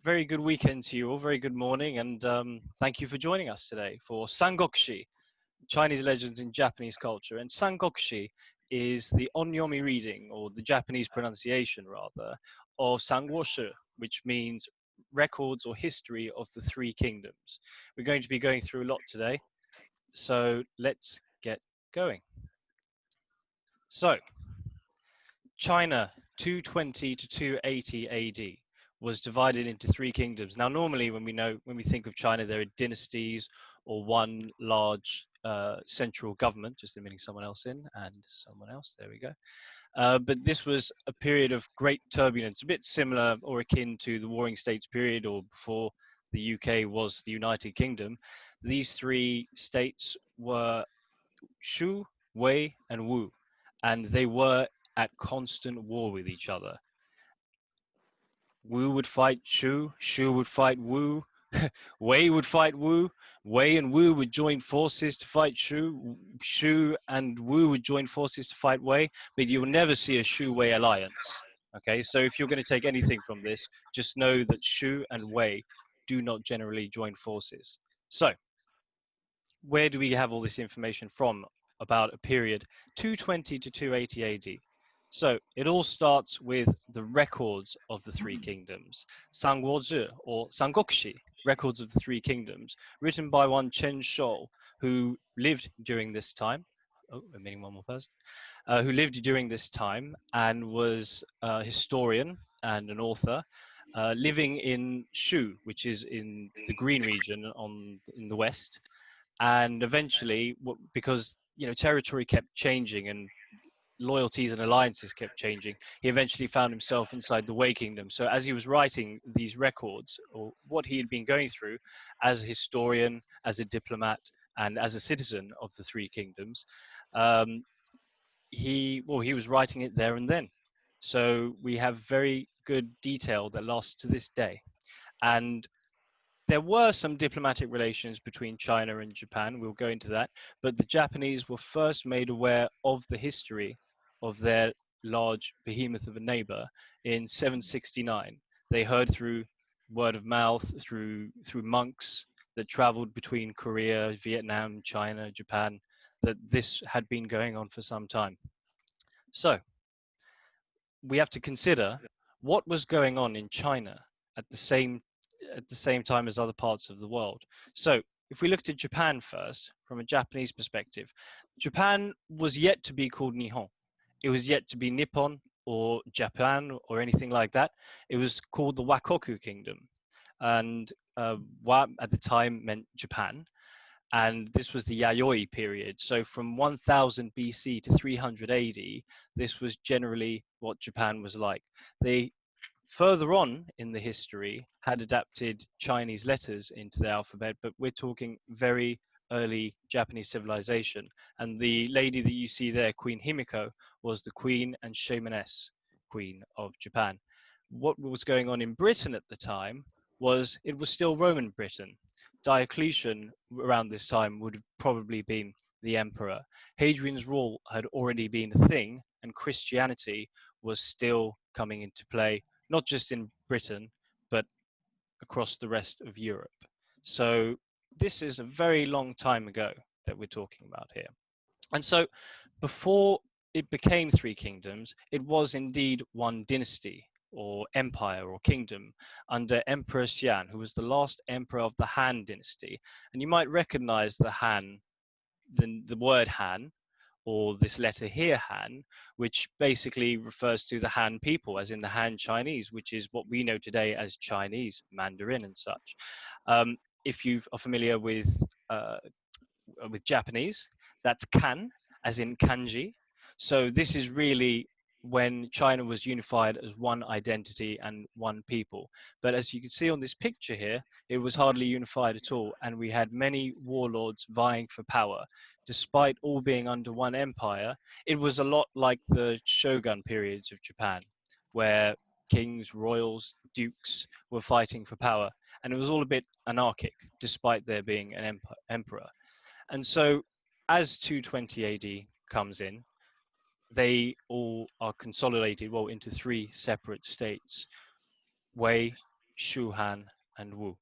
very good weekend to you all. Very good morning, and thank you for joining us today for Sangokushi, Chinese legends in Japanese culture. And Sangokushi is the onyomi reading, or the Japanese pronunciation rather, of Sangokushi, which means records or history of the three kingdoms. We're going to be going through a lot today, so let's get going. So, China 220 to 280 AD was divided into three kingdoms. Now, normally when we think of China, there are dynasties or one large central government, just admitting someone else in and someone else. There we go. But this was a period of great turbulence, a bit similar or akin to the Warring States period, or before the UK was the United Kingdom. These three states were Shu, Wei, and Wu, and they were at constant war with each other. Wu would fight Shu, Shu would fight Wu, Wei would fight Wu, Wei and Wu would join forces to fight Shu, Shu and Wu would join forces to fight Wei, but you will never see a Shu-Wei alliance. Okay, so if you're going to take anything from this, just know that Shu and Wei do not generally join forces. So, where do we have all this information from about a period 220 to 280 AD? So it all starts with the records of the three kingdoms, Sanguozhi or Sangokushi, records of the three kingdoms, written by one Chen Shou, who lived during this time. Oh, I'm meaning one more person. Who lived during this time and was a historian and an author, living in Shu, which is in the Green region in the west. And eventually, because territory kept changing and loyalties and alliances kept changing, he eventually found himself inside the Wei Kingdom. So as he was writing these records, or what he had been going through as a historian, as a diplomat, and as a citizen of the three kingdoms, he was writing it there and then. So we have very good detail that lasts to this day. And there were some diplomatic relations between China and Japan. We'll go into that. But the Japanese were first made aware of the history of their large behemoth of a neighbor in 769. They heard through word of mouth, through monks that traveled between Korea, Vietnam, China, Japan, that this had been going on for some time. So we have to consider what was going on in China at the same time as other parts of the world. So if we looked at Japan first, from a Japanese perspective, Japan was yet to be called Nihon. It was yet to be Nippon or Japan or anything like that. It was called the Wakoku Kingdom. And Wa at the time meant Japan. And this was the Yayoi period. So from 1000 BC to 300 AD, this was generally what Japan was like. They further on in the history had adapted Chinese letters into the alphabet, but we're talking very early Japanese civilization. And the lady that you see there, Queen Himiko, was the queen and shamaness queen of Japan. What was going on in Britain at the time was it was still Roman Britain. Diocletian around this time would have probably been the emperor. Hadrian's rule had already been a thing, and Christianity was still coming into play, not just in Britain, but across the rest of Europe. So this is a very long time ago that we're talking about here. And so before it became three kingdoms, it was indeed one dynasty or empire or kingdom under Emperor Xian, who was the last emperor of the Han dynasty. And you might recognize the Han, the word Han, or this letter here, Han, which basically refers to the Han people, as in the Han Chinese, which is what we know today as Chinese, Mandarin and such. If you are familiar with Japanese, that's Kan, as in kanji. So this is really when China was unified as one identity and one people. But as you can see on this picture here, it was hardly unified at all, and we had many warlords vying for power. Despite all being under one empire, it was a lot like the shogun periods of Japan, where kings, royals, dukes were fighting for power, and it was all a bit anarchic, despite there being an emperor. And so as 220 AD comes in, they all are consolidated, into three separate states: Wei, Shu Han, and Wu.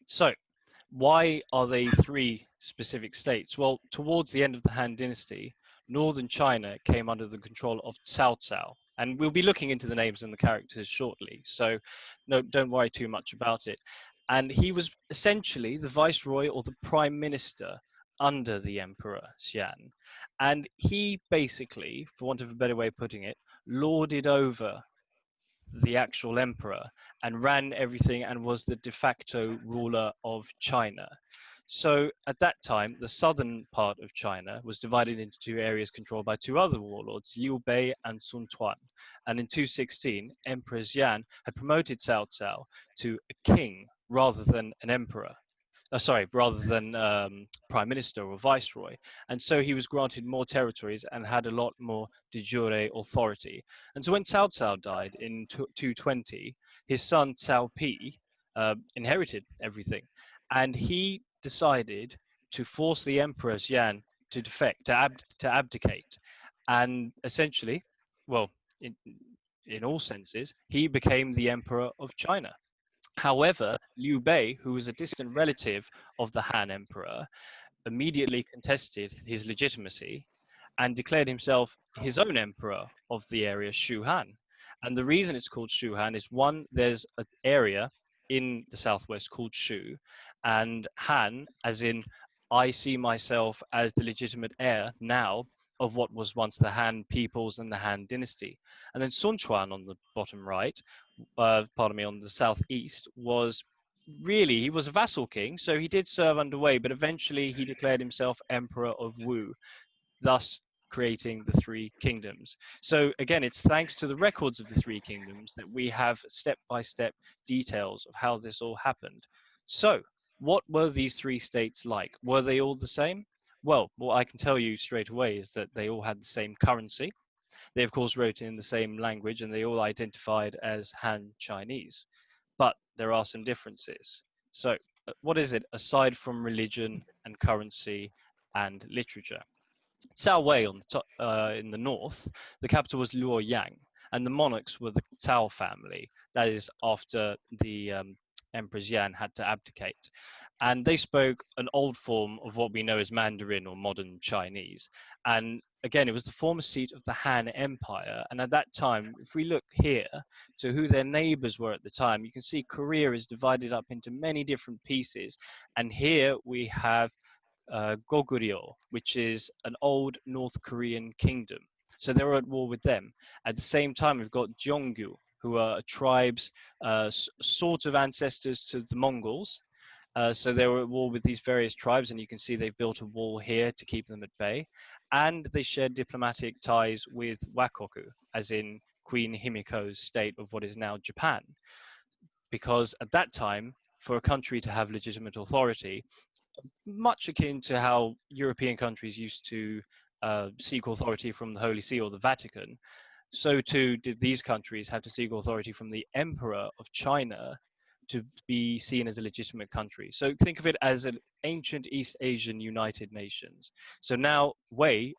So, why are they three specific states? Well, towards the end of the Han Dynasty, northern China came under the control of Cao Cao. And we'll be looking into the names and the characters shortly, so no, don't worry too much about it. And he was essentially the viceroy or the prime minister under the emperor Xian. And he basically, for want of a better way of putting it, lorded over the actual emperor and ran everything and was the de facto ruler of China. So at that time, the southern part of China was divided into two areas controlled by two other warlords, Liu Bei and Sun Quan. And in 216, Emperor Xian had promoted Cao Cao to a king rather than an emperor. Rather than prime minister or viceroy. And so he was granted more territories and had a lot more de jure authority. And so when Cao Cao died in 220, his son Cao Pi inherited everything. And he decided to force the emperor Xian to defect, to abdicate. And essentially, well, in all senses, he became the emperor of China. However, Liu Bei, who was a distant relative of the Han emperor, immediately contested his legitimacy and declared himself his own emperor of the area Shu Han. And the reason it's called Shu Han is one, there's an area in the southwest called Shu, and Han, as in I see myself as the legitimate heir now of what was once the Han peoples and the Han dynasty. And then Sun Quan on the bottom right, on the southeast, was really, he was a vassal king, so he did serve under Wei, but eventually he declared himself emperor of Wu, thus creating the three kingdoms. So again, it's thanks to the records of the three kingdoms that we have step-by-step details of how this all happened. So what were these three states like? Were they all the same? Well, what I can tell you straight away is that they all had the same currency. They, of course, wrote in the same language, and they all identified as Han Chinese. But there are some differences. So what is it aside from religion and currency and literature? Cao Wei on the top, in the north, the capital was Luoyang, and the monarchs were the Cao family. That is after the Emperor Xian had to abdicate. And they spoke an old form of what we know as Mandarin or modern Chinese. And again, it was the former seat of the Han Empire. And at that time, if we look here to who their neighbors were at the time, you can see Korea is divided up into many different pieces. And here we have Goguryeo, which is an old North Korean kingdom. So they were at war with them. At the same time, we've got Jeonggu, who are tribes sort of ancestors to the Mongols. So they were at war with these various tribes, and you can see they've built a wall here to keep them at bay. And they shared diplomatic ties with Wakoku, as in Queen Himiko's state of what is now Japan. Because at that time, for a country to have legitimate authority, much akin to how European countries used to seek authority from the Holy See or the Vatican, so too did these countries have to seek authority from the Emperor of China to be seen as a legitimate country. So think of it as an ancient East Asian United Nations. So now Wei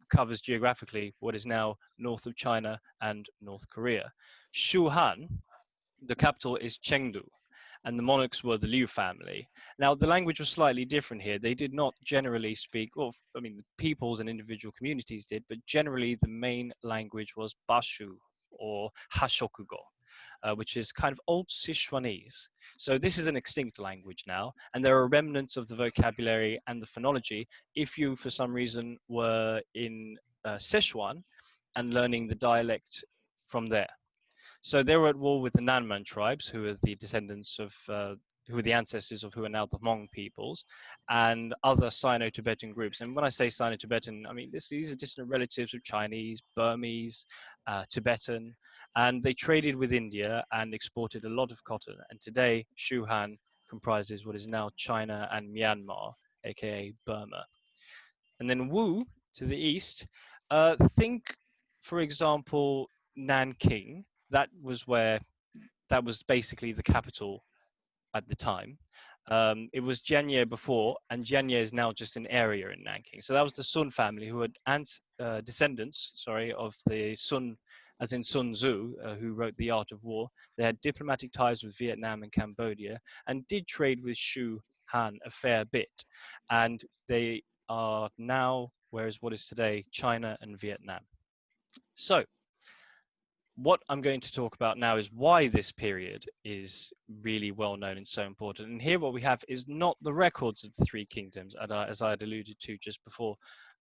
covers geographically what is now north of China and North Korea. Shu Han, the capital, is Chengdu, and the monarchs were the Liu family. Now, the language was slightly different here. They did not generally speak, or I mean, the peoples and individual communities did, but generally the main language was Bashu or Hashokugo, which is kind of old Sichuanese. So this is an extinct language now, and there are remnants of the vocabulary and the phonology if you, for some reason, were in Sichuan and learning the dialect from there. So they were at war with the Nanman tribes, who are the descendants of, who are the ancestors of who are now the Hmong peoples, and other Sino-Tibetan groups. And when I say Sino-Tibetan, I mean these are distant relatives of Chinese, Burmese, Tibetan, and they traded with India and exported a lot of cotton. And today, Shu Han comprises what is now China and Myanmar, aka Burma. And then Wu, to the east, think, for example, Nanking. That was basically the capital at the time. It was Jianye before, and Jianye is now just an area in Nanking. So that was the Sun family, who were descendants, of the Sun as in Sun Tzu, who wrote The Art of War. They had diplomatic ties with Vietnam and Cambodia and did trade with Shu Han a fair bit. And they are now, whereas what is today, China and Vietnam. So what I'm going to talk about now is why this period is really well known and so important. And here what we have is not the records of the three kingdoms, as I had alluded to just before,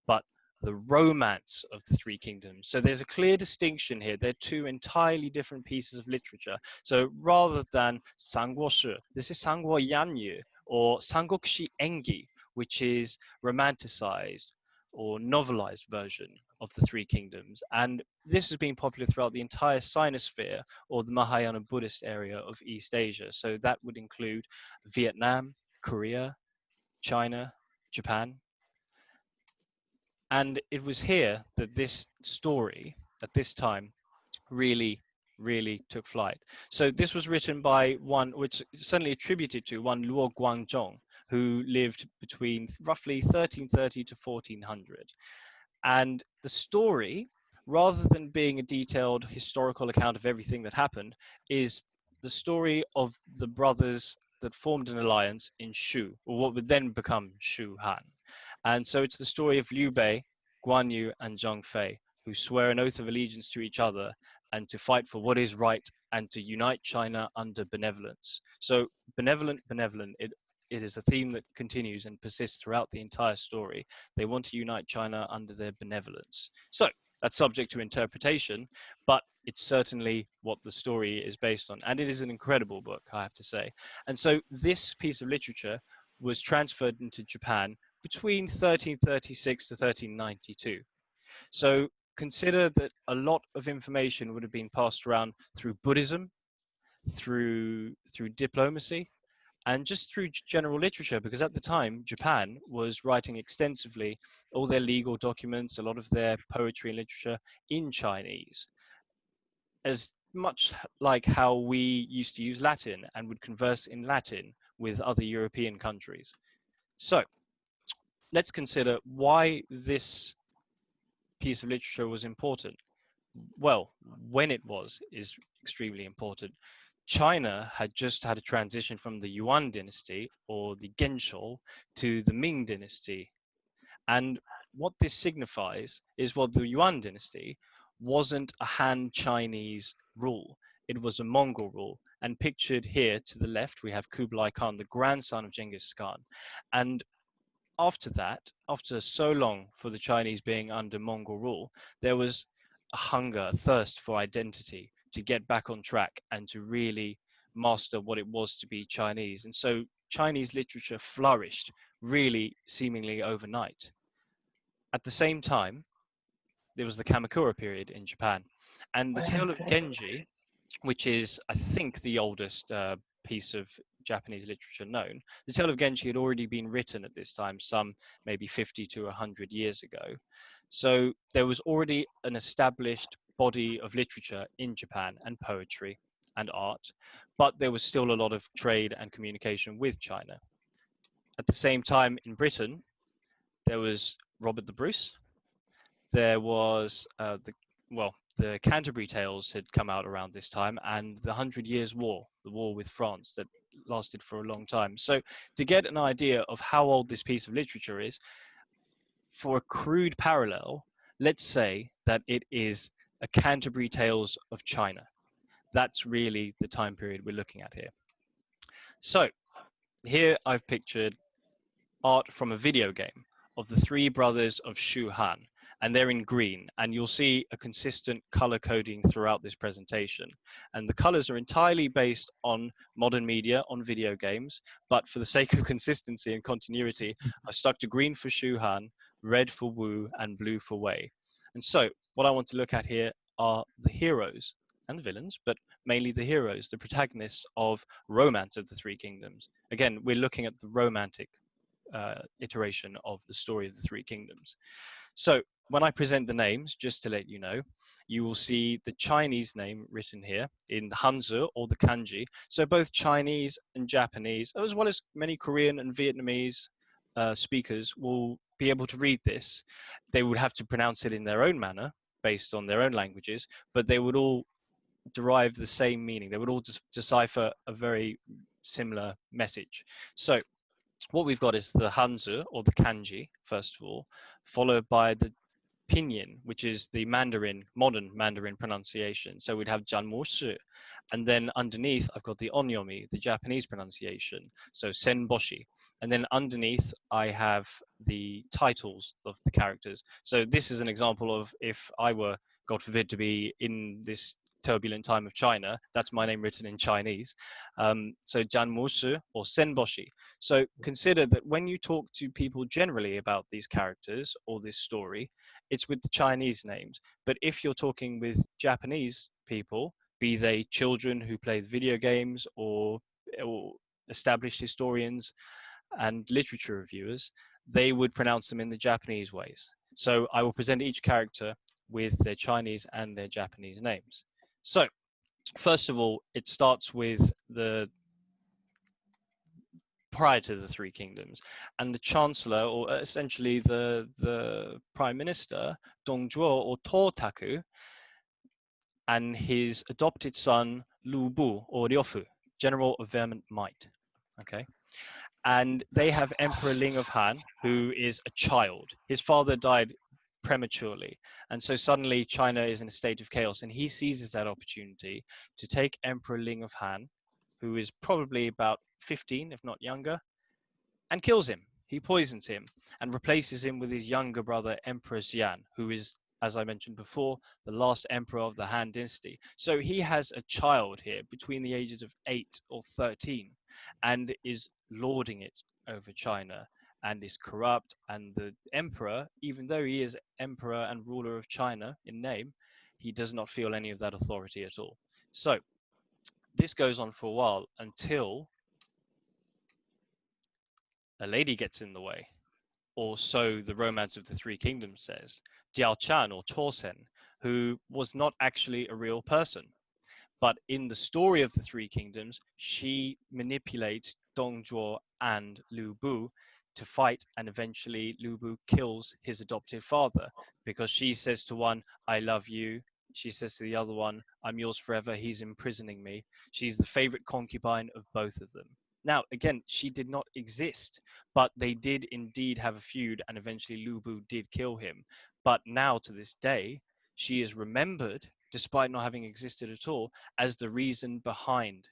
but the romance of the three kingdoms. So there's a clear distinction here. They're two entirely different pieces of literature. So rather than Sangokushi, this is Sangoyanyu or Sangokushi Engi, which is romanticized or novelized version of the three kingdoms. And this has been popular throughout the entire Sinosphere or the Mahayana Buddhist area of East Asia. So that would include Vietnam, Korea, China, Japan. And it was here that this story at this time really took flight. So this was written by one, which is certainly attributed to one Luo Guangzhong, who lived between roughly 1330 to 1400. And the story, rather than being a detailed historical account of everything that happened, is the story of the brothers that formed an alliance in Shu, or what would then become Shu Han. And so it's the story of Liu Bei, Guan Yu, and Zhang Fei, who swear an oath of allegiance to each other and to fight for what is right and to unite China under benevolence. So benevolent, it is a theme that continues and persists throughout the entire story. They want to unite China under their benevolence. So that's subject to interpretation, but it's certainly what the story is based on. And it is an incredible book, I have to say. And so this piece of literature was transferred into Japan between 1336 to 1392. So consider that a lot of information would have been passed around through Buddhism, through diplomacy, and just through general literature, because at the time, Japan was writing extensively all their legal documents, a lot of their poetry and literature in Chinese, as much like how we used to use Latin and would converse in Latin with other European countries. So let's consider why this piece of literature was important. Well, when it was is extremely important. China had just had a transition from the Yuan dynasty or the Genshou to the Ming dynasty. And what this signifies is, well, the Yuan dynasty wasn't a Han Chinese rule. It was a Mongol rule. And pictured here to the left, we have Kublai Khan, the grandson of Genghis Khan. And after that, after so long for the Chinese being under Mongol rule, there was a hunger, a thirst for identity, to get back on track and to really master what it was to be Chinese. And so Chinese literature flourished really seemingly overnight. At the same time, there was the Kamakura period in Japan. And the tale of Genji, which is, I think, the oldest piece of Japanese literature known, the tale of Genji had already been written at this time, some maybe 50 to 100 years ago. So there was already an established body of literature in Japan and poetry and art, but there was still a lot of trade and communication with China. At the same time in Britain, there was Robert the Bruce. There was the Canterbury Tales had come out around this time, and the 100 Years' War, the war with France that lasted for a long time. So to get an idea of how old this piece of literature is, for a crude parallel, let's say that it is a Canterbury Tales of China. That's really the time period we're looking at here. So here I've pictured art from a video game of the three brothers of Shu Han, and they're in green, and you'll see a consistent color coding throughout this presentation. And the colors are entirely based on modern media, on video games, but for the sake of consistency and continuity, I've stuck to green for Shu Han, red for Wu, and blue for Wei. And so what I want to look at here are the heroes and the villains, but mainly the heroes, the protagonists of Romance of the Three Kingdoms. Again, we're looking at the romantic iteration of the story of the Three Kingdoms. So when I present the names, just to let you know, you will see the Chinese name written here in the Hanzi or the kanji. So both Chinese and Japanese, as well as many Korean and Vietnamese speakers will be able to read this. They would have to pronounce it in their own manner based on their own languages, but they would all derive the same meaning. They would all just decipher a very similar message. So what we've got is the Hanzi, or the kanji, first of all, followed by the pinyin, which is the Mandarin, modern Mandarin pronunciation. So we'd have Janmushi, and then underneath I've got the onyomi, the Japanese pronunciation, so senboshi. And then underneath I have the titles of the characters. So this is an example of if I were, God forbid, to be in this turbulent time of China, that's my name written in Chinese. So Janmushi or senboshi. So consider that when you talk to people generally about these characters or this story, it's with the Chinese names. But if you're talking with Japanese people, be they children who play video games or established historians and literature reviewers, they would pronounce them in the Japanese ways. So I will present each character with their Chinese and their Japanese names. So first of all, it starts with the prior to the Three Kingdoms, and the Chancellor, or essentially the Prime Minister, Dongzhuo or Totaku, and his adopted son, Lu Bu or Ryofu, General of Vermont Might. Okay. And they have Emperor Ling of Han, who is a child. His father died prematurely. And so suddenly China is in a state of chaos, and he seizes that opportunity to take Emperor Ling of Han, who is probably about 15, if not younger, and kills him. He poisons him and replaces him with his younger brother, Emperor Xian, who is, as I mentioned before, the last emperor of the Han dynasty. So he has a child here between the ages of 8 or 13 and is lording it over China and is corrupt. And the emperor, even though he is emperor and ruler of China in name, he does not feel any of that authority at all. So this goes on for a while until a lady gets in the way, or so the Romance of the Three Kingdoms says, Jiao Chan or Chosen, who was not actually a real person. But in the story of the Three Kingdoms, she manipulates Dongzhuo and Lu Bu to fight, and eventually Lu Bu kills his adoptive father because she says to one, I love you. She says to the other one, I'm yours forever. He's imprisoning me. She's the favorite concubine of both of them. Now, again, she did not exist, but they did indeed have a feud, and eventually Lu Bu did kill him. But now, to this day, she is remembered, despite not having existed at all, as the reason behind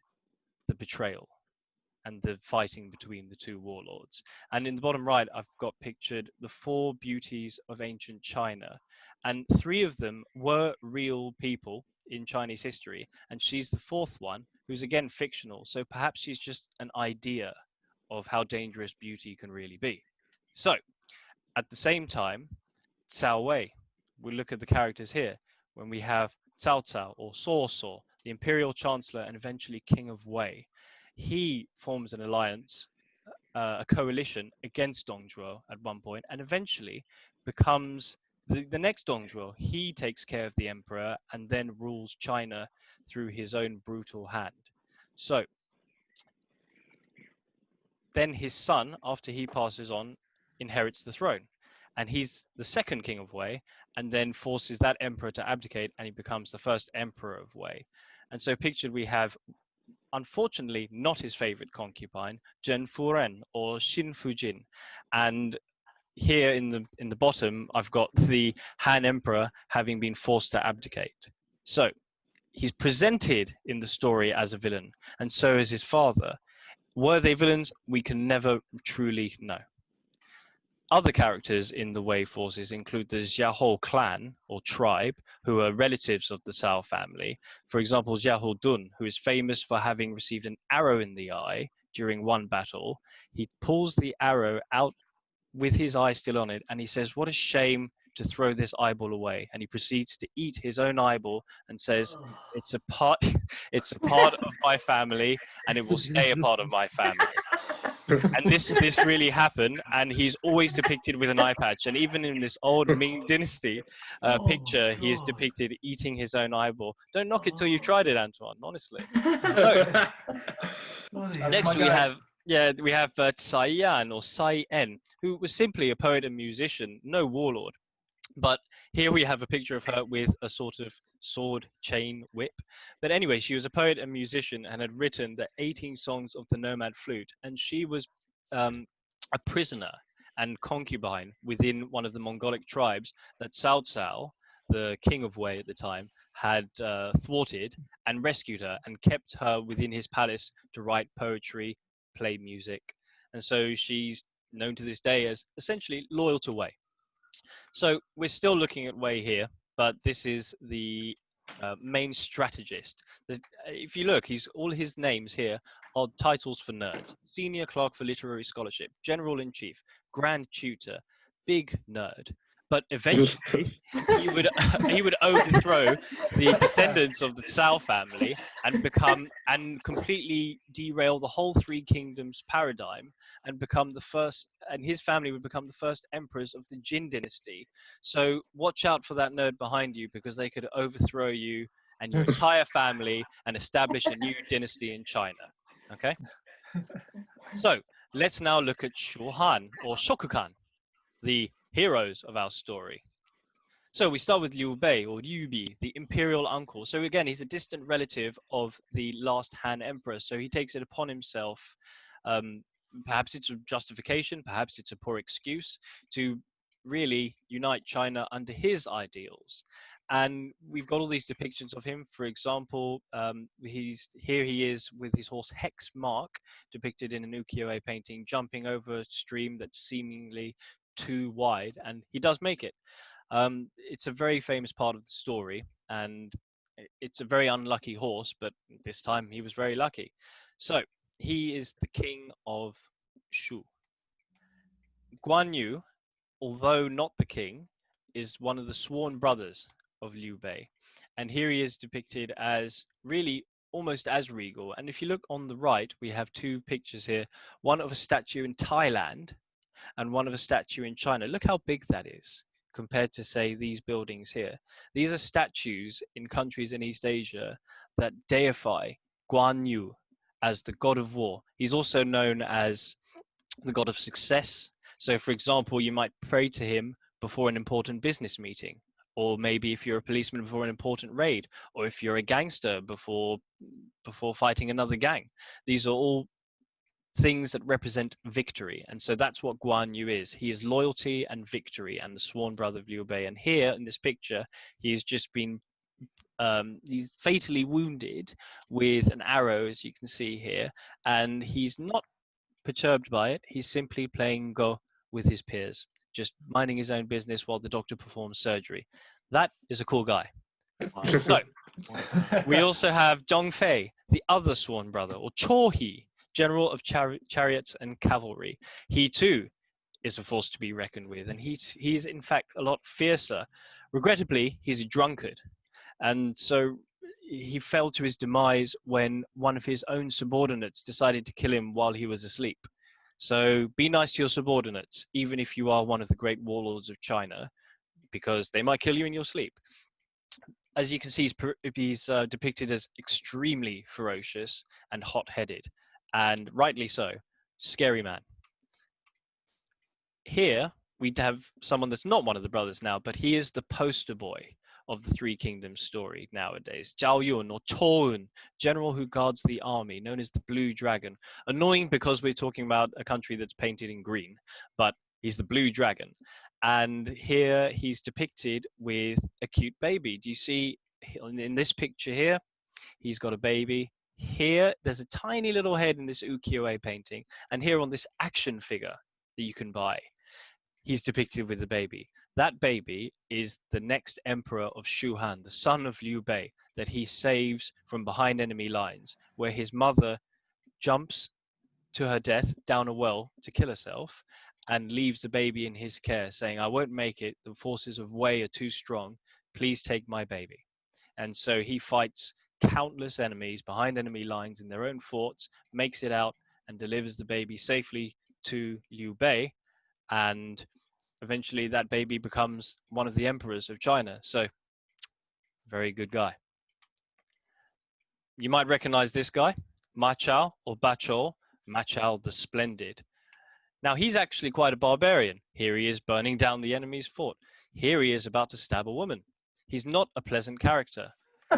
the betrayal and the fighting between the two warlords. And in the bottom right, I've got pictured the 4 beauties of ancient China. And 3 of them were real people in Chinese history. And she's the 4th one, who's again fictional. So perhaps she's just an idea of how dangerous beauty can really be. So at the same time, Cao Wei, we look at the characters here, when we have Cao Cao or Saw Saw, the imperial chancellor and eventually king of Wei, he forms an alliance, a coalition against Dongzhuo at one point, and eventually becomes the next Dongzhuo. He takes care of the emperor and then rules China through his own brutal hand. So then his son, after he passes on, inherits the throne. And he's the second king of Wei, and then forces that emperor to abdicate, and he becomes the first emperor of Wei. And so pictured we have, unfortunately, not his favorite concubine, Zhen Furen or Xin Fujin. And here in the bottom, I've got the Han emperor having been forced to abdicate. So he's presented in the story as a villain, and so is his father. Were they villains? We can never truly know. Other characters in the Wei forces include the Xiahou clan or tribe, who are relatives of the Cao family. For example, Xiahou Dun, who is famous for having received an arrow in the eye during one battle. He pulls the arrow out with his eye still on it, and he says, what a shame to throw this eyeball away. And he proceeds to eat his own eyeball and says, it's a part of my family, and it will stay a part of my family. And this really happened, and he's always depicted with an eye patch. And even in this old Ming Dynasty picture, he is depicted eating his own eyeball. Don't knock it till you've tried it, Antoine, honestly. So, next we have Tsai Yan or Tsai En, who was simply a poet and musician, no warlord. But here we have a picture of her with a sort of sword chain whip. But anyway, she was a poet and musician and had written the 18 songs of the Nomad Flute. And she was um, a prisoner and concubine within one of the Mongolic tribes that Cao Cao, the king of Wei at the time, had thwarted and rescued her and kept her within his palace to write poetry, play music. And so she's known to this day as essentially loyal to Wei. So we're still looking at Wei here, but this is the main strategist. If you look, all his names here are titles for nerds: senior clerk for literary scholarship, general-in-chief, grand tutor, big nerd. But eventually, he would overthrow the descendants of the Cao family and completely derail the whole Three Kingdoms paradigm and become the first, and his family would become the first emperors of the Jin dynasty. So watch out for that nerd behind you, because they could overthrow you and your entire family and establish a new dynasty in China. Okay? So let's now look at Shuhan or Shokukan, the heroes of our story. So we start with Liu Bei or Liu Bi, the imperial uncle. So again, he's a distant relative of the last Han emperor. So he takes it upon himself. Perhaps it's a justification, perhaps it's a poor excuse to really unite China under his ideals. And we've got all these depictions of him. For example, he is with his horse Hex Mark, depicted in an ukiyo-e painting, jumping over a stream that's seemingly too wide, and he does make it. It's a very famous part of the story, and it's a very unlucky horse, but this time he was very lucky. So he is the king of Shu. Guan Yu, although not the king, is one of the sworn brothers of Liu Bei. And here he is depicted as really almost as regal. And if you look on the right, we have two pictures here, one of a statue in Thailand and one of a statue in China. Look how big that is compared to, say, these buildings here. These are statues in countries in East Asia that deify Guan Yu as the god of war. He's also known as the god of success. So, for example, you might pray to him before an important business meeting, or maybe if you're a policeman before an important raid, or if you're a gangster before fighting another gang. These are all things that represent victory. And so that's what Guan Yu is. He is loyalty and victory, and the sworn brother of Liu Bei. And here in this picture, he's just been he's fatally wounded with an arrow, as you can see here, and he's not perturbed by it. He's simply playing Go with his peers, just minding his own business while the doctor performs surgery. That is a cool guy. So we also have Zhong Fei, the other sworn brother, or Cho He, general of chariots and cavalry. He too is a force to be reckoned with, and he's in fact a lot fiercer. Regrettably, he's a drunkard, and so he fell to his demise when one of his own subordinates decided to kill him while he was asleep. So be nice to your subordinates, even if you are one of the great warlords of China, because they might kill you in your sleep. As you can see, he's depicted as extremely ferocious and hot-headed, and rightly so. Scary man. Here, we have someone that's not one of the brothers now, but he is the poster boy of the Three Kingdoms story nowadays. Zhao Yun, or Chou-un, general who guards the army, known as the Blue Dragon. Annoying because we're talking about a country that's painted in green, but he's the Blue Dragon. And here he's depicted with a cute baby. Do you see in this picture here? He's got a baby. Here, there's a tiny little head in this ukiyo-e painting. And here on this action figure that you can buy, he's depicted with the baby. That baby is the next emperor of Shu Han, the son of Liu Bei, that he saves from behind enemy lines, where his mother jumps to her death down a well to kill herself and leaves the baby in his care, saying, "I won't make it. The forces of Wei are too strong. Please take my baby." And so he fights countless enemies behind enemy lines in their own forts, makes it out, and delivers the baby safely to Liu Bei. And eventually that baby becomes one of the emperors of China. So, very good guy. You might recognize this guy, Ma Chao or Ba Chao, Ma Chao the Splendid. Now, he's actually quite a barbarian. Here he is burning down the enemy's fort. Here he is about to stab a woman. He's not a pleasant character.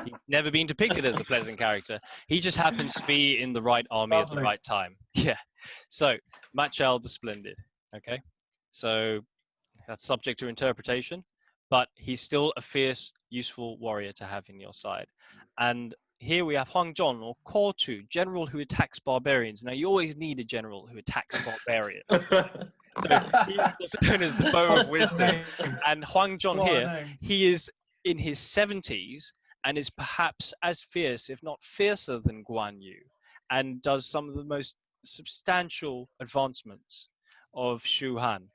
He's never been depicted as a pleasant character. He just happens to be in the right army at the right time. Yeah. So, Machal the Splendid. Okay. So, that's subject to interpretation, but he's still a fierce, useful warrior to have in your side. And here we have Huang Zhong, or Kortu, general who attacks barbarians. Now, you always need a general who attacks barbarians. So he's also known as the Bow of Wisdom. And Huang Zhong here, he is in his 70s and is perhaps as fierce, if not fiercer than Guan Yu, and does some of the most substantial advancements of Shu Han,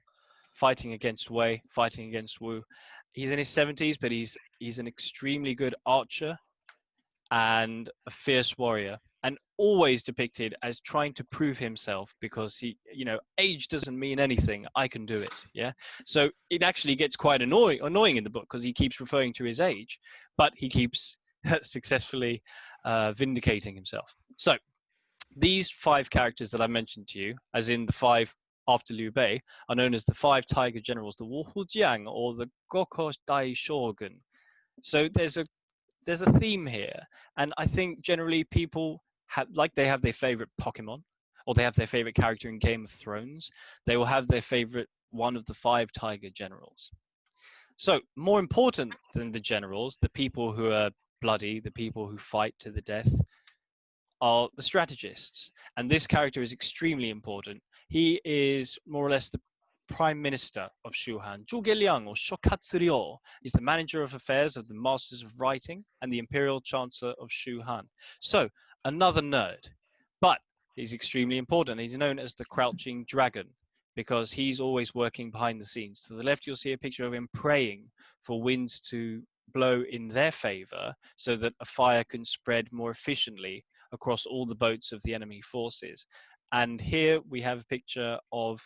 fighting against Wei, fighting against Wu. He's in his 70s, but he's an extremely good archer and a fierce warrior, and always depicted as trying to prove himself because he, age doesn't mean anything. I can do it. Yeah. So it actually gets quite annoying in the book because he keeps referring to his age, but he keeps successfully vindicating himself. So these 5 characters that I mentioned to you, as in the 5 after Liu Bei, are known as the 5 tiger generals, the Wu Jiang or the Goko Dai Shogun. So there's a theme here, and I think generally people have their favorite Pokemon, or they have their favorite character in Game of Thrones. They will have their favorite one of the 5 tiger generals. So more important than the generals, the people who are bloody, the people who fight to the death, are the strategists. And this character is extremely important. He is more or less the Prime Minister of Shu Han. Zhuge Liang, or Shokatsu Ryo, is the manager of affairs of the Masters of Writing and the Imperial Chancellor of Shu Han. So, another nerd. But he's extremely important. He's known as the Crouching Dragon because he's always working behind the scenes. To the left, you'll see a picture of him praying for winds to blow in their favor so that a fire can spread more efficiently across all the boats of the enemy forces. And here we have a picture of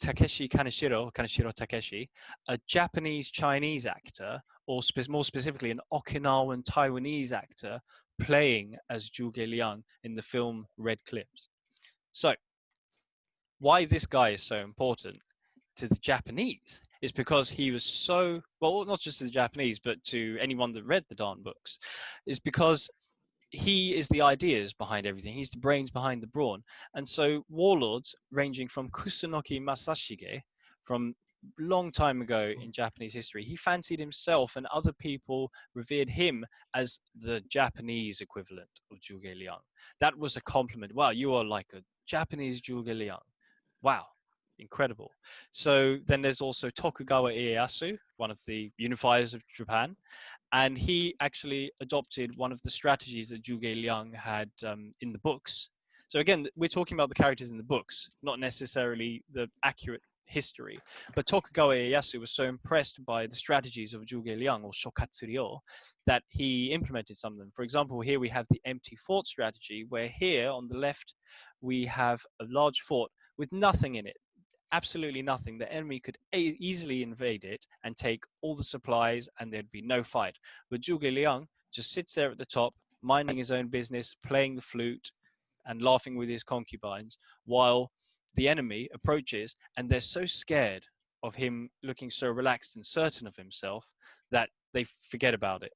Takeshi Kaneshiro Takeshi, a Japanese-Chinese actor, or more specifically an Okinawan Taiwanese actor, playing as Zhuge Liang in the film Red Clips. So, why this guy is so important to the Japanese is because he was so, well, not just to the Japanese, but to anyone that read the darn books, is because he is the ideas behind everything. He's the brains behind the brawn. And so warlords ranging from Kusunoki Masashige, from long time ago in Japanese history, he fancied himself, and other people revered him as the Japanese equivalent of Zhuge Liang. That was a compliment. Wow, you are like a Japanese Zhuge Liang. Wow, incredible. So then there's also Tokugawa Ieyasu, one of the unifiers of Japan. And he actually adopted one of the strategies that Zhuge Liang had in the books. So again, we're talking about the characters in the books, not necessarily the accurate history. But Tokugawa Ieyasu was so impressed by the strategies of Zhuge Liang, or Shokatsu Ryo, that he implemented some of them. For example, here we have the empty fort strategy, where here on the left, we have a large fort with nothing in it. Absolutely nothing. The enemy could easily invade it and take all the supplies, and there'd be no fight. But Zhuge Liang just sits there at the top, minding his own business, playing the flute and laughing with his concubines, while the enemy approaches, and they're so scared of him looking so relaxed and certain of himself that they forget about it.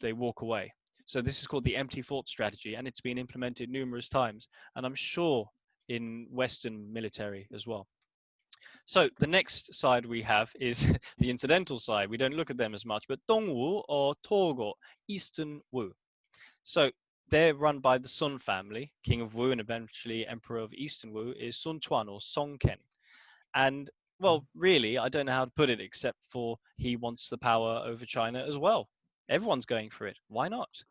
They walk away. So this is called the empty fort strategy, and it's been implemented numerous times, and I'm sure in Western military as well. So the next side we have is the incidental side. We don't look at them as much, but Dongwu or Togo, Eastern Wu. So they're run by the Sun family. King of Wu and eventually Emperor of Eastern Wu is Sun Quan or Song Ken. And well, really, I don't know how to put it except for he wants the power over China as well. Everyone's going for it. Why not?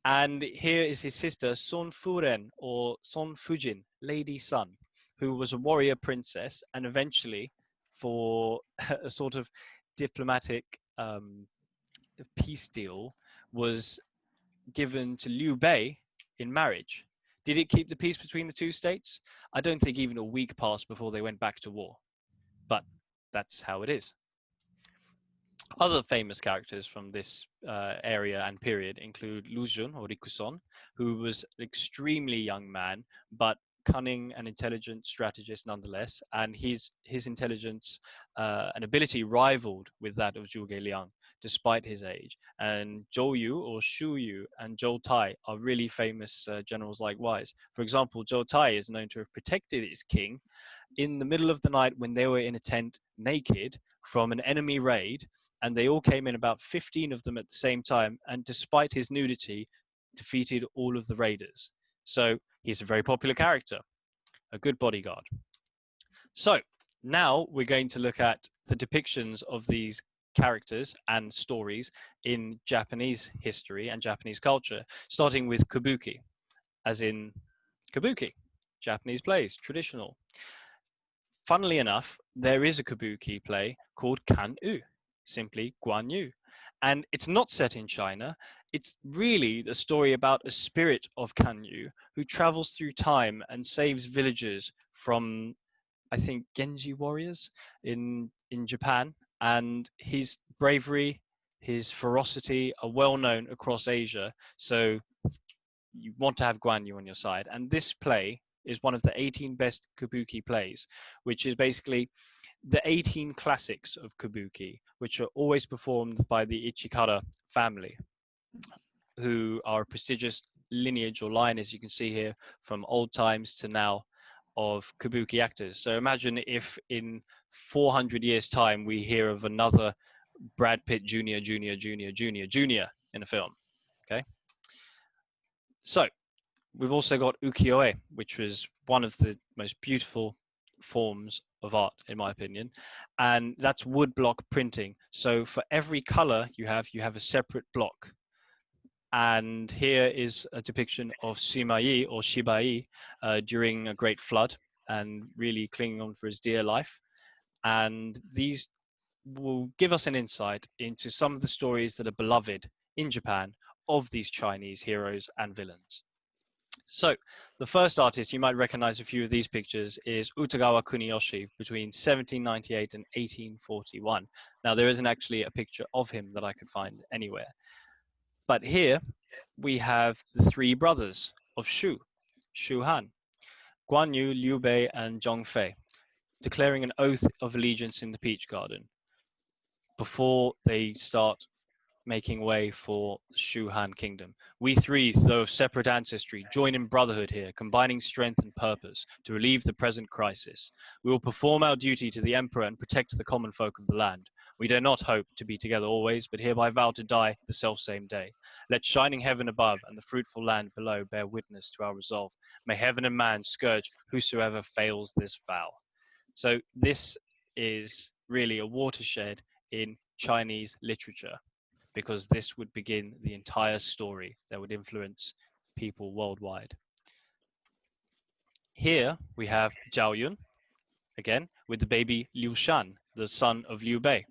And here is his sister, Sun Furen or Sun Fujin, Lady Sun, who was a warrior princess, and eventually, for a sort of diplomatic peace deal, was given to Liu Bei in marriage. Did it keep the peace between the two states? I don't think even a week passed before they went back to war. But that's how it is. Other famous characters from this area and period include Lu Xun or Rikuson, who was an extremely young man, but cunning and intelligent strategist nonetheless, and his intelligence and ability rivaled with that of Zhuge Liang, despite his age. And Zhou Yu or Shu Yu and Zhou Tai are really famous generals likewise. For example, Zhou Tai is known to have protected his king in the middle of the night when they were in a tent naked from an enemy raid, and they all came in, about 15 of them at the same time, and despite his nudity, defeated all of the raiders. So he's a very popular character, a good bodyguard. So now we're going to look at the depictions of these characters and stories in Japanese history and Japanese culture, starting with kabuki, as in kabuki, Japanese plays, traditional. Funnily enough, there is a kabuki play called Kan-u, simply Guan Yu. And it's not set in China. It's really the story about a spirit of Kan-yu who travels through time and saves villagers from, I think, Genji warriors in Japan. And his bravery, his ferocity are well known across Asia. So you want to have Guan Yu on your side. And this play is one of the 18 best kabuki plays, which is basically the 18 classics of kabuki, which are always performed by the Ichikara family, who are a prestigious lineage or line, as you can see here, from old times to now, of kabuki actors. So imagine if in 400 years' time we hear of another Brad Pitt Jr. in a film. Okay. So we've also got ukiyo-e, which was one of the most beautiful forms of art, in my opinion, and that's woodblock printing. So for every color you have a separate block. And here is a depiction of Shimayi or Shibai during a great flood, and really clinging on for his dear life. And these will give us an insight into some of the stories that are beloved in Japan of these Chinese heroes and villains. So the first artist, you might recognize a few of these pictures, is Utagawa Kuniyoshi between 1798 and 1841. Now, there isn't actually a picture of him that I could find anywhere. But here we have the three brothers of Shu Han, Guan Yu, Liu Bei, and Zhong Fei, declaring an oath of allegiance in the Peach Garden before they start making way for the Shu Han kingdom. We three, though of separate ancestry, join in brotherhood here, combining strength and purpose to relieve the present crisis. We will perform our duty to the emperor and protect the common folk of the land. We dare not hope to be together always, but hereby vow to die the selfsame day. Let shining heaven above and the fruitful land below bear witness to our resolve. May heaven and man scourge whosoever fails this vow. So this is really a watershed in Chinese literature, because this would begin the entire story that would influence people worldwide. Here we have Zhao Yun, again, with the baby Liu Shan, the son of Liu Bei,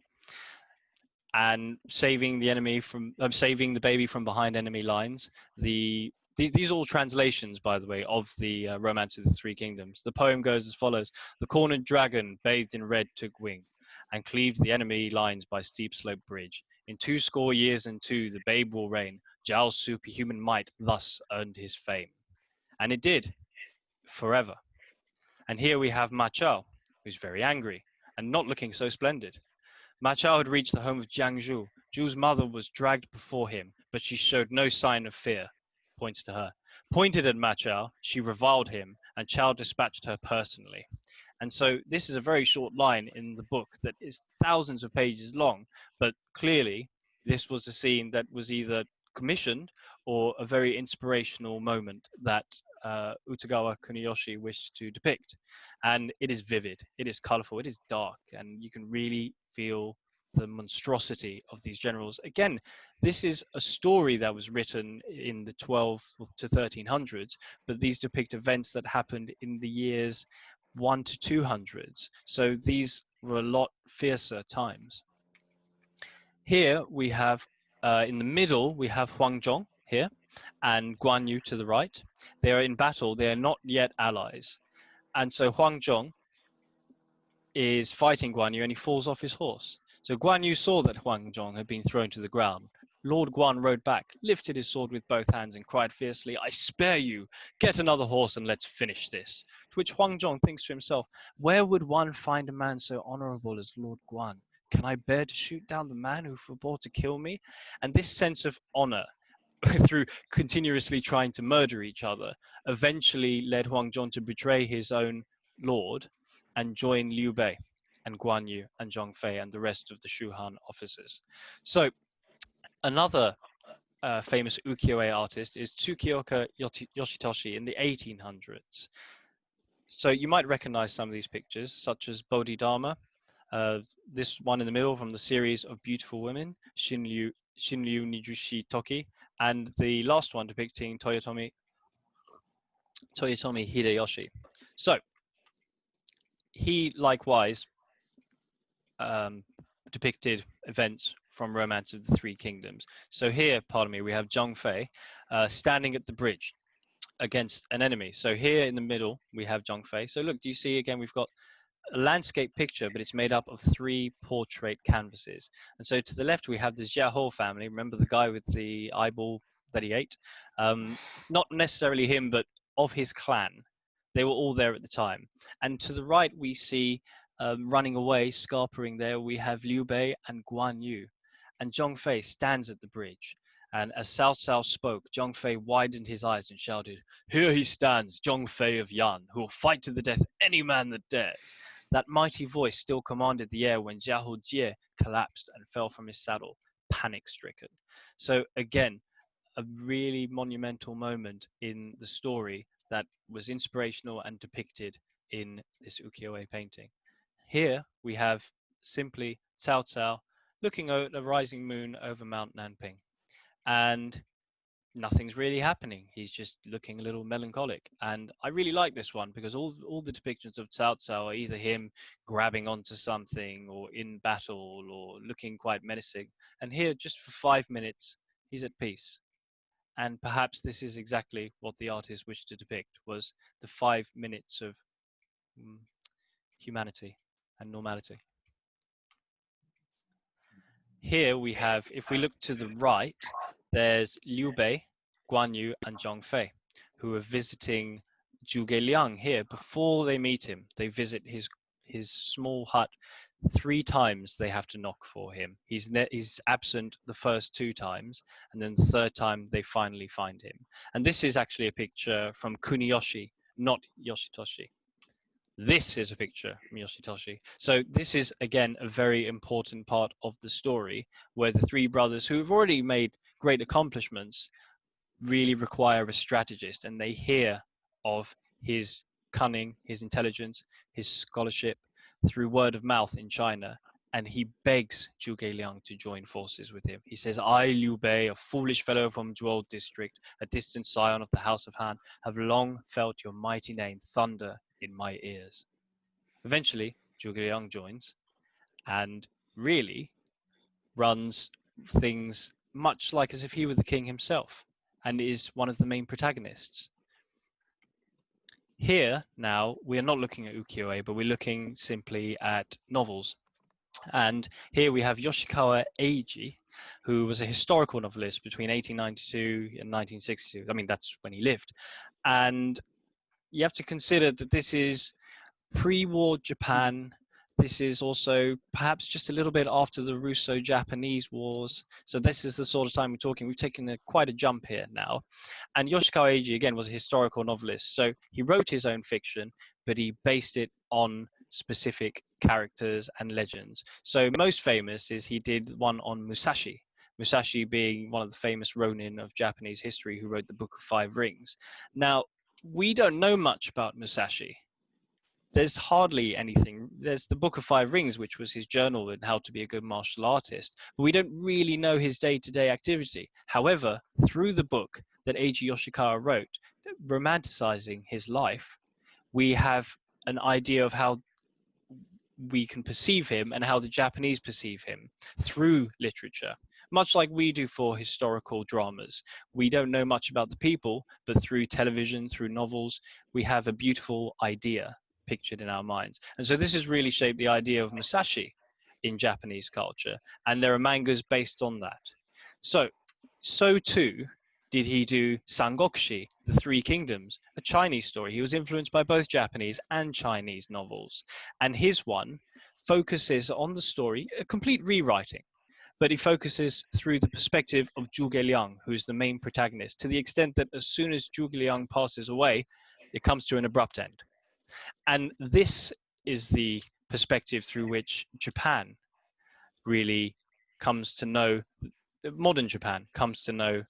and saving the baby from behind enemy lines. These are all translations, by the way, of the Romance of the Three Kingdoms. The poem goes as follows: "The cornered dragon, bathed in red, took wing, and cleaved the enemy lines by steep slope bridge. In 2 years and 2, the babe will reign. Zhao's superhuman might thus earned his fame." And it did, forever. And here we have Ma Chao, who's very angry and not looking so splendid. Ma Chao had reached the home of Jiang Zhu. Zhu's mother was dragged before him, but she showed no sign of fear. Points to her. Pointed at Ma Chao, she reviled him, and Chao dispatched her personally. And so this is a very short line in the book that is thousands of pages long, but clearly this was a scene that was either commissioned or a very inspirational moment that Utagawa Kuniyoshi wished to depict. And it is vivid, it is colorful, it is dark, and you can really feel the monstrosity of these generals. Again, this is a story that was written in the 12 to 1300s, but these depict events that happened in the years 1 to 200s. So these were a lot fiercer times. Here we have, in the middle, we have Huang Zhong here and Guan Yu to the right. They are in battle. They are not yet allies. And so Huang Zhong is fighting Guan Yu and he falls off his horse. So Guan Yu saw that Huang Zhong had been thrown to the ground, Lord Guan rode back, lifted his sword with both hands, and cried fiercely, "I spare you! Get another horse and let's finish this." To which Huang Zhong thinks to himself, "Where would one find a man so honorable as Lord Guan? Can I bear to shoot down the man who forbore to kill me?" And this sense of honor, through continuously trying to murder each other, eventually led Huang Zhong to betray his own lord and join Liu Bei and Guan Yu and Zhong Fei and the rest of the Shu Han officers. So another famous ukiyo-e artist is Tsukioka Yoshitoshi in the 1800s. So you might recognize some of these pictures, such as Bodhidharma, this one in the middle from the series of beautiful women, Shinryu Nijushi Toki, and the last one depicting Toyotomi Hideyoshi. So he likewise depicted events from Romance of the Three Kingdoms. So here, pardon me, we have Zhong Fei standing at the bridge against an enemy. So here in the middle, we have Zhong Fei. So look, do you see again, we've got a landscape picture, but it's made up of 3 portrait canvases. And so to the left, we have the Jiahou family. Remember the guy with the eyeball that he ate? Not necessarily him, but of his clan. They were all there at the time. And to the right, we see running away, scarpering there, we have Liu Bei and Guan Yu. And Zhong Fei stands at the bridge. And as Cao Cao spoke, Zhong Fei widened his eyes and shouted, "Here he stands, Zhong Fei of Yan, who will fight to the death any man that dares." That mighty voice still commanded the air when Jiahou Jie collapsed and fell from his saddle, panic-stricken. So again, a really monumental moment in the story that was inspirational and depicted in this ukiyo-e painting. Here we have simply Cao Cao looking at a rising moon over Mount Nanping, and nothing's really happening. He's just looking a little melancholic. And I really like this one because all the depictions of Cao Cao are either him grabbing onto something or in battle or looking quite menacing. And here, just for 5 minutes, he's at peace. And perhaps this is exactly what the artist wished to depict, was the 5 minutes of humanity and normality. Here we have, if we look to the right, there's Liu Bei, Guan Yu, and Zhong Fei, who are visiting Zhuge Liang here. Before they meet him, they visit his small hut. 3 times they have to knock for him. He's absent the first 2 times, and then the 3rd time they finally find him. And this is actually a picture from Kuniyoshi, not Yoshitoshi. This is a picture from Yoshitoshi. So this is, again, a very important part of the story where the 3 brothers who have already made great accomplishments really require a strategist, and they hear of his cunning, his intelligence, his scholarship through word of mouth in China, and he begs Zhuge Liang to join forces with him. He says, "I, Liu Bei, a foolish fellow from Zhuo district, a distant scion of the House of Han, have long felt your mighty name thunder in my ears." Eventually, Zhuge Liang joins and really runs things much like as if he were the king himself and is one of the main protagonists. Here, now, we are not looking at ukiyo-e, but we're looking simply at novels. And here we have Yoshikawa Eiji, who was a historical novelist between 1892 and 1962. I mean, that's when he lived. And you have to consider that this is pre-war Japan. This is also perhaps just a little bit after the Russo-Japanese wars. So this is the sort of time we're talking. We've taken quite a jump here now. And Yoshikawa Eiji, again, was a historical novelist. So he wrote his own fiction, but he based it on specific characters and legends. So most famous is he did one on Musashi. Musashi being one of the famous ronin of Japanese history who wrote the Book of Five Rings. Now, we don't know much about Musashi. There's hardly anything. There's the Book of Five Rings, which was his journal and how to be a good martial artist, but we don't really know his day-to-day activity. However, through the book that Eiji Yoshikawa wrote, romanticizing his life, we have an idea of how we can perceive him and how the Japanese perceive him through literature, much like we do for historical dramas. We don't know much about the people, but through television, through novels, we have a beautiful idea pictured in our minds. And so this has really shaped the idea of Musashi in Japanese culture, and there are mangas based on that. So too did he do Sangokushi, The Three Kingdoms, a Chinese story. He was influenced by both Japanese and Chinese novels. And his one focuses on the story, a complete rewriting, but he focuses through the perspective of Zhuge Liang, who is the main protagonist, to the extent that as soon as Zhuge Liang passes away, it comes to an abrupt end. And this is the perspective through which Japan really comes to know, modern Japan comes to know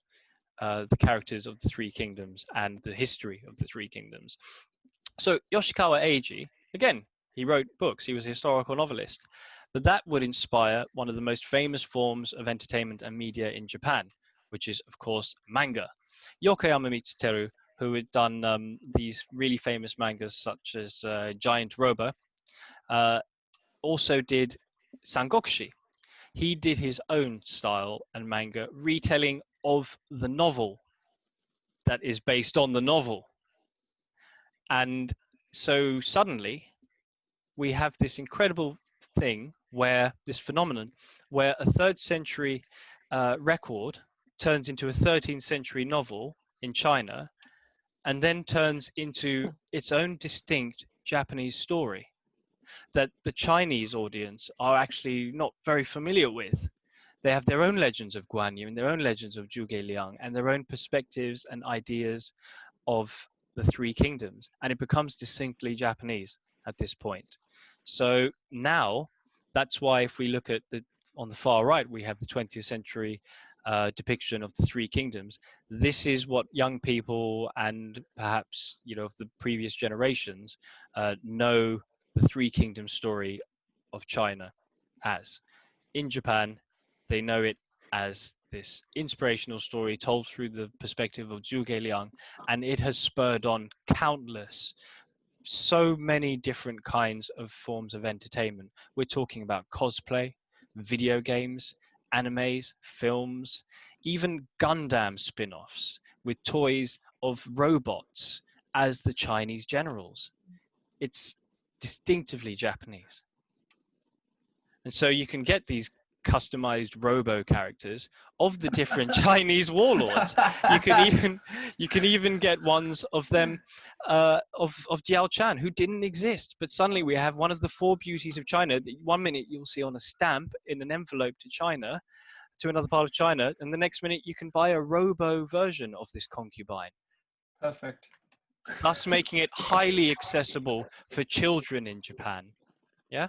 the characters of the Three Kingdoms and the history of the Three Kingdoms. So Yoshikawa Eiji, again, he wrote books. He was a historical novelist. But that would inspire one of the most famous forms of entertainment and media in Japan, which is, of course, manga. Yokoyama Mitsuteru, who had done these really famous mangas such as Giant Robo, also did Sangokushi. He did his own style and manga retelling of the novel that is based on the novel. And so suddenly we have this incredible thing where this phenomenon where a 3rd century record turns into a 13th century novel in China and then turns into its own distinct Japanese story that the Chinese audience are actually not very familiar with. They have their own legends of Guan Yu and their own legends of Zhuge Liang and their own perspectives and ideas of the Three Kingdoms. And it becomes distinctly Japanese at this point. So now, that's why if we look at on the far right, we have the 20th century depiction of the Three Kingdoms. This is what young people and perhaps, of the previous generations know the Three Kingdoms story of China as. In Japan, they know it as this inspirational story told through the perspective of Zhuge Liang, and it has spurred on so many different kinds of forms of entertainment. We're talking about cosplay, video games, animes, films, even Gundam spin-offs with toys of robots as the Chinese generals. It's distinctively Japanese. And so you can get these customized robo characters of the different Chinese warlords. You can even get ones of them of Jiao Chan, who didn't exist, but suddenly we have one of the 4 beauties of China that 1 minute you'll see on a stamp in an envelope to another part of China, and the next minute you can buy a robo version of this concubine. Perfect. Thus making it highly accessible for children in Japan. Yeah.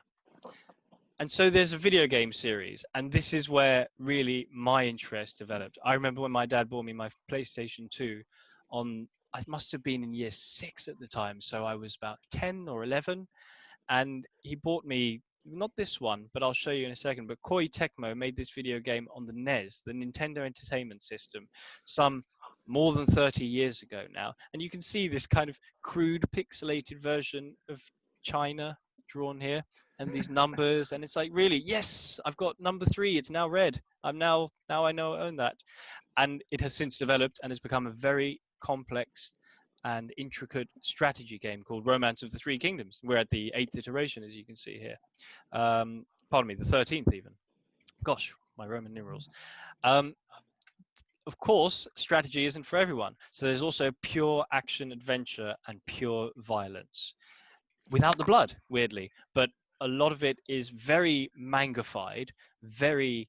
And so there's a video game series, and this is where really my interest developed. I remember when my dad bought me my PlayStation 2 I must have been in year 6 at the time, so I was about 10 or 11, and he bought me, not this one, but I'll show you in a second, but Koei Tecmo made this video game on the NES, the Nintendo Entertainment System, some more than 30 years ago now. And you can see this kind of crude pixelated version of China drawn here, and these numbers, and it's like, really, yes, I've got number 3, it's now red. Now I know I own that. And it has since developed and has become a very complex and intricate strategy game called Romance of the Three Kingdoms. We're at the 8th iteration, as you can see here. Pardon me, the 13th even. Gosh, my Roman numerals. Of course, strategy isn't for everyone. So there's also pure action adventure and pure violence. Without the blood, weirdly, but a lot of it is very mangified, very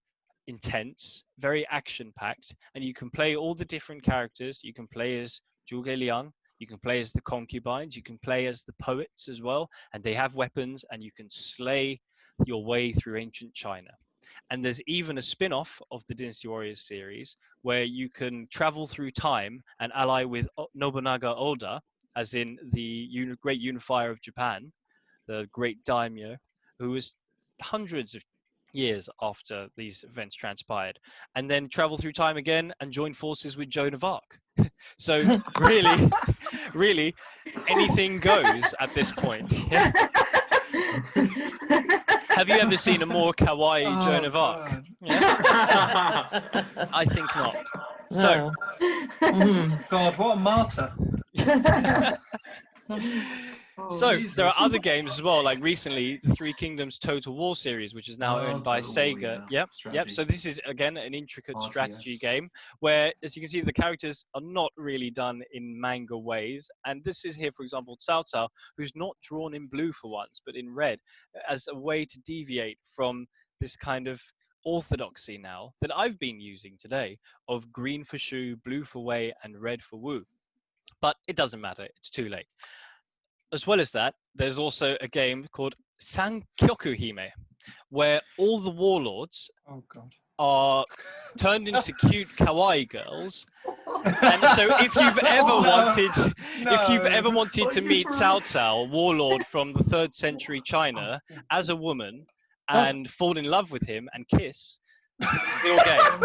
intense, very action-packed, and you can play all the different characters. You can play as Zhuge Liang, you can play as the concubines, you can play as the poets as well, and they have weapons, and you can slay your way through ancient China. And there's even a spin-off of the Dynasty Warriors series where you can travel through time and ally with Nobunaga Oda, as in the great unifier of Japan, the great daimyo, who was hundreds of years after these events transpired, and then travel through time again and join forces with Joan of Arc. So really, anything goes at this point. Yeah. Have you ever seen a more kawaii Joan of Arc? Yeah? I think not. So, God, what a martyr. So there are Jesus. other games as well, like recently the Three Kingdoms Total War series, which is now owned by Total War, Sega. yeah. Yep. Strategy. So this is again an intricate strategy RTS. game where, as you can see, the characters are not really done in manga ways. And this is here, for example, Cao Cao, who's not drawn in blue for once, but in red, as a way to deviate from this kind of orthodoxy now that I've been using today of green for Shu, blue for Wei, and red for Wu. But it doesn't matter; it's too late. As well as that, there's also a game called Sangokushi, where all the warlords are turned into cute kawaii girls. And so if you've ever wanted to meet Cao Cao, warlord from the 3rd century China, as a woman and fall in love with him and kiss, your game.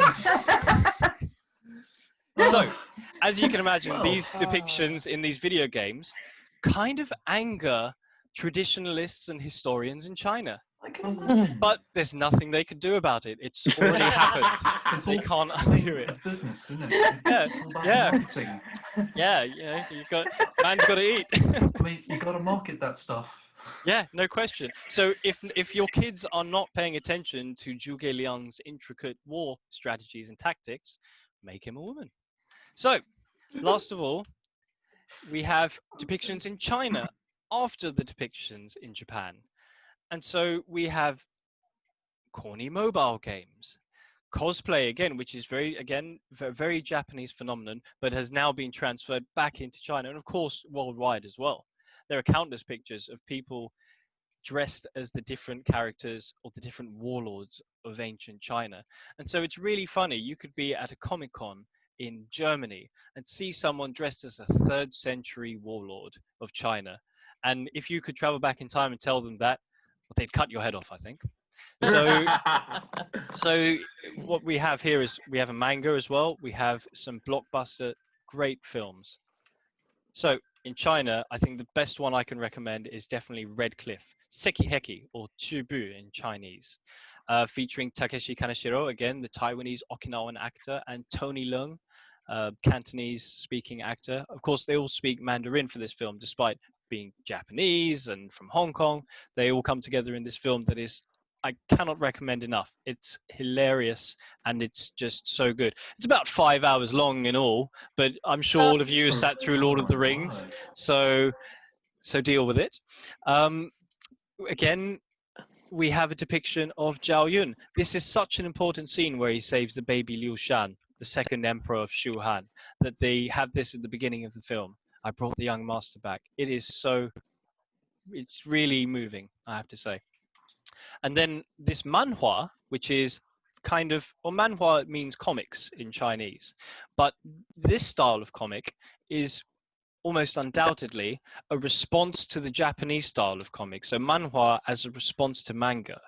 So, as you can imagine, these depictions in these video games kind of anger traditionalists and historians in China. But there's nothing they could do about it. It's already happened. They can't undo it. It's business, isn't it? It's all about marketing. Yeah, man's got to eat. I mean, you got to market that stuff. Yeah, no question. So if your kids are not paying attention to Zhuge Liang's intricate war strategies and tactics, make him a woman. So, last of all, we have depictions in China after the depictions in Japan. And so we have corny mobile games. Cosplay, again, which is very Japanese phenomenon, but has now been transferred back into China and, of course, worldwide as well. There are countless pictures of people dressed as the different characters or the different warlords of ancient China. And so it's really funny. You could be at a Comic-Con in Germany and see someone dressed as a 3rd century warlord of China. And if you could travel back in time and tell them that, well, they'd cut your head off, I think. So what we have here is we have a manga as well. We have some blockbuster great films. So in China, I think the best one I can recommend is definitely Red Cliff, Sekiheki, or Chubu in Chinese, featuring Takeshi Kaneshiro, again, the Taiwanese Okinawan actor, and Tony Leung, Cantonese-speaking actor. Of course, they all speak Mandarin for this film, despite being Japanese and from Hong Kong. They all come together in this film that is, I cannot recommend enough. It's hilarious and it's just so good. It's about 5 hours long in all, but I'm sure all of you sat through Lord of the Rings, so deal with it. Again, we have a depiction of Zhao Yun. This is such an important scene where he saves the baby Liu Shan, the 2nd emperor of Shu Han, that they have this at the beginning of the film. I brought the young master back. It's really moving, I have to say. And then this manhua, which is manhua means comics in Chinese, but this style of comic is almost undoubtedly a response to the Japanese style of comics. So manhua as a response to manga.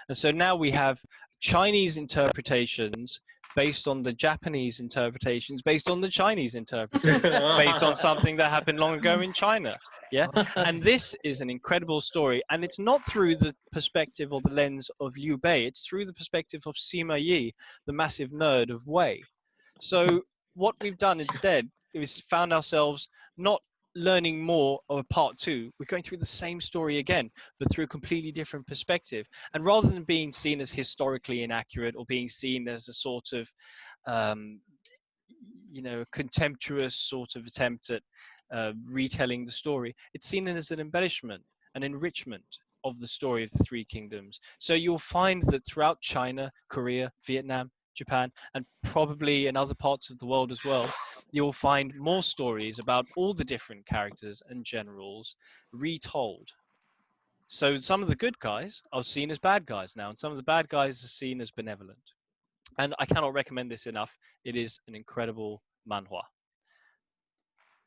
And so now we have Chinese interpretations based on the Japanese interpretations, based on the Chinese interpretations, based on something that happened long ago in China. Yeah, and this is an incredible story, and it's not through the perspective or the lens of Liu Bei, it's through the perspective of Sima Yi, the massive nerd of Wei. So what we've done instead is found ourselves not learning more of a part 2. We're going through the same story again, but through a completely different perspective. And rather than being seen as historically inaccurate or being seen as a sort of contemptuous sort of attempt at retelling the story, it's seen as an embellishment, an enrichment of the story of the Three Kingdoms. So you'll find that throughout China, Korea, Vietnam, Japan, and probably in other parts of the world as well, you'll find more stories about all the different characters and generals retold. So some of the good guys are seen as bad guys now, and some of the bad guys are seen as benevolent. And I cannot recommend this enough. It is an incredible manhua.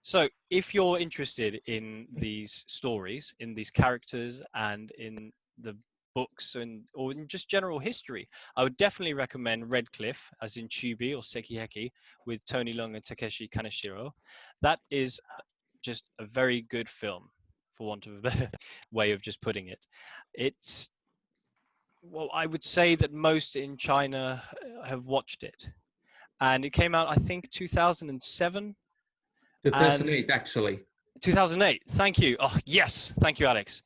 So if you're interested in these stories, in these characters, and in the books or in just general history, I would definitely recommend Red Cliff, as in Chubi or Sekiheki, with Tony Leung and Takeshi Kaneshiro. That is just a very good film, for want of a better way of just putting it. I would say that most in China have watched it. And it came out, I think, 2007. 2008, actually. 2008. Thank you. Oh, yes. Thank you, Alex.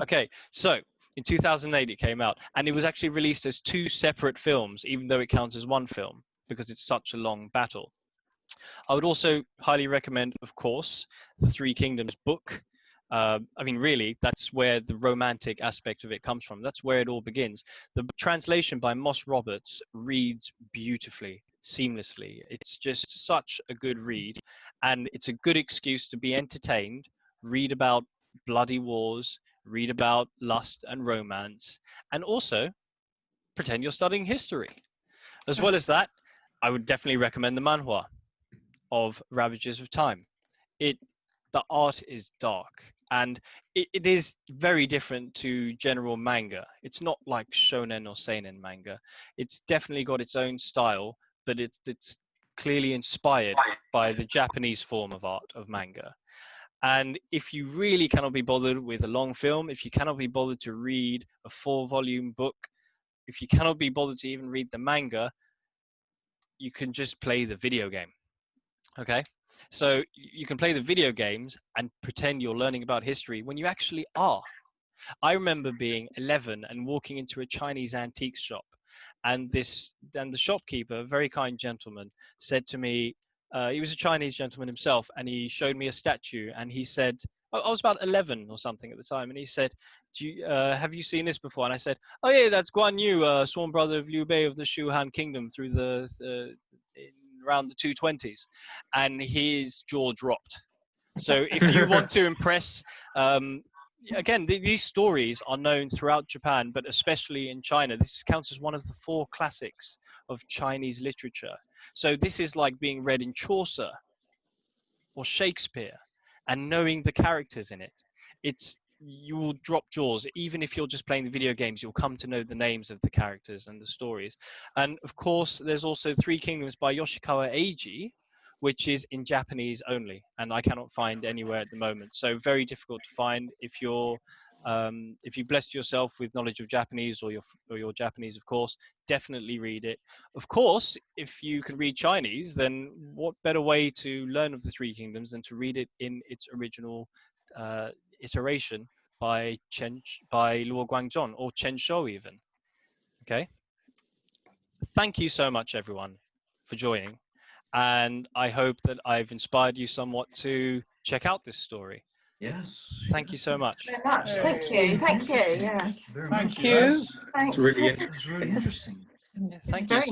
Okay, so in 2008 it came out, and it was actually released as 2 separate films, even though it counts as 1 film, because it's such a long battle. I would also highly recommend, of course, the Three Kingdoms book. I mean, really, that's where the romantic aspect of it comes from. That's where it all begins. The translation by Moss Roberts reads beautifully, seamlessly. It's just such a good read, and it's a good excuse to be entertained, read about bloody wars, read about lust and romance, and also pretend you're studying history. As well as that, I would definitely recommend the manhwa of Ravages of Time. The art is dark, and it is very different to general manga. It's not like shonen or seinen manga. It's definitely got its own style, but it's clearly inspired by the Japanese form of art of manga. And if you really cannot be bothered with a long film, if you cannot be bothered to read a 4-volume book, if you cannot be bothered to even read the manga, you can just play the video game. Okay, so you can play the video games and pretend you're learning about history when you actually are. I remember being 11 and walking into a Chinese antiques shop, and the shopkeeper, a very kind gentleman, said to me, he was a Chinese gentleman himself, and he showed me a statue, and he said, I was about 11 or something at the time, and he said, have you seen this before? And I said, oh yeah, that's Guan Yu, sworn brother of Liu Bei of the Shu Han Kingdom through around the 220s, and his jaw dropped. So if you want to impress, again, these stories are known throughout Japan, but especially in China. This counts as one of the 4 classics of Chinese literature. So this is like being read in Chaucer or Shakespeare and knowing the characters in it. You will drop jaws. Even if you're just playing the video games, you'll come to know the names of the characters and the stories. And of course, there's also Three Kingdoms by Yoshikawa Eiji, which is in Japanese only, and I cannot find anywhere at the moment. So very difficult to find. If you blessed yourself with knowledge of Japanese, or you're Japanese, of course, definitely read it. Of course, if you can read Chinese, then what better way to learn of the Three Kingdoms than to read it in its original iteration by Luo Guangzhong or Chen Shou even. Okay. Thank you so much, everyone, for joining. And I hope that I've inspired you somewhat to check out this story. Yes. Thank you so much. Very much. Thank you. Thank you. Yeah. Thank you very Thank much. you. Yes. Thanks. It's really It was really interesting. Thank you.